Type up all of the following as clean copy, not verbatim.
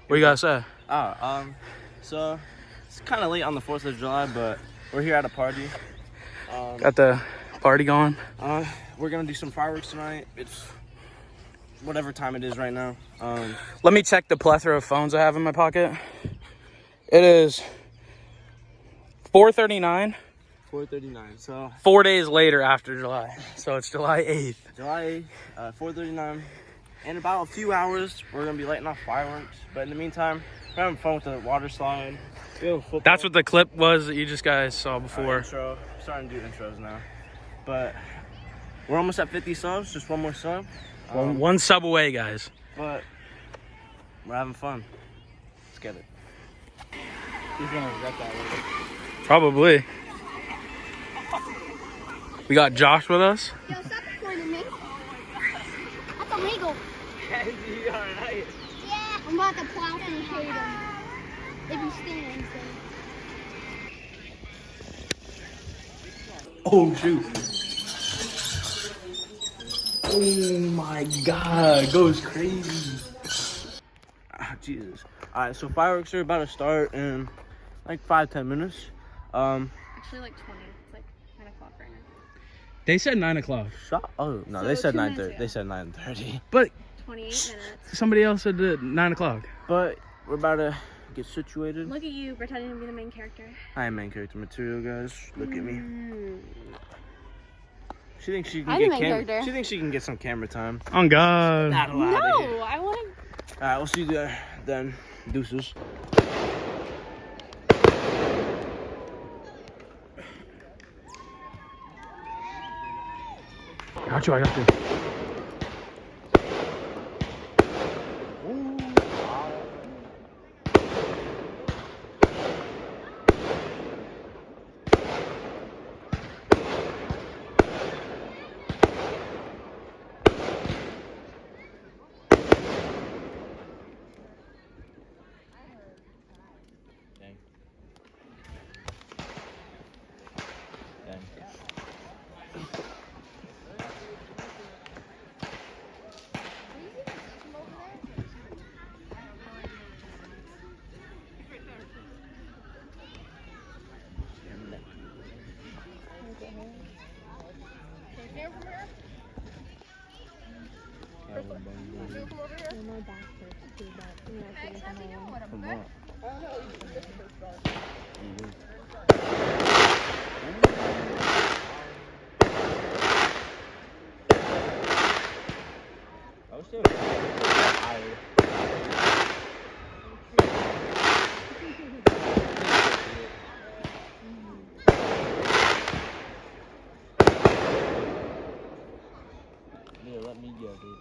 What you gotta say? So it's kind of late on the 4th of July, but we're here at a party. Got the party going. We're gonna do some fireworks tonight. It's whatever time it is right now. Let me check the plethora of phones I have in my pocket. It is 4:39. 4:39. So 4 days later after July. So it's July 8th. July 8th, 4:39. In about a few hours, we're gonna be lighting off fireworks. But in the meantime, we're having fun with the water slide. That's what the clip was that you just guys saw before. Intro. I'm starting to do intros now. But we're almost at 50 subs. Just one more sub. One sub away, guys. But we're having fun. Let's get it. He's gonna regret that later. Probably. We got Josh with us. Yo, stop recording me. That's illegal. You alright? Yeah, I'm about to plow and shade them. If you stand, Oh, shoot. Oh, my God. Goes crazy. Jesus. Alright, so fireworks are about to start in like 5-10 minutes. Actually, like 20. It's like 9 o'clock right now. They said 9 o'clock. Oh no, So they said 2 minutes 9:30. ago. They said 9:30. But 28 minutes. somebody else said 9 o'clock. But we're about to get situated. Look at you pretending to be the main character. I am main character material, guys. Look at me. Mm. She thinks she can I'm get the main character. She thinks she can get some camera time. On God. Not allowed. No, I want to. All right, we'll see you there then. Deuces. Got you, I got you. Come on. Oh, still. Yeah, let me go, dude.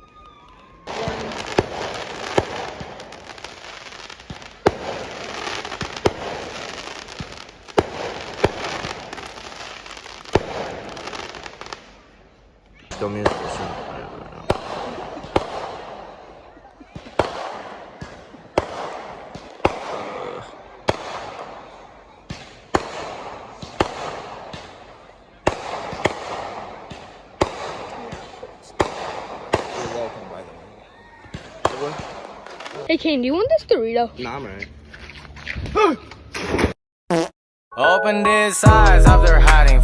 Still music. You're welcome, by the way. Hey, Kane, do you want this Dorito? Nah, man. Open these eyes, how they're hiding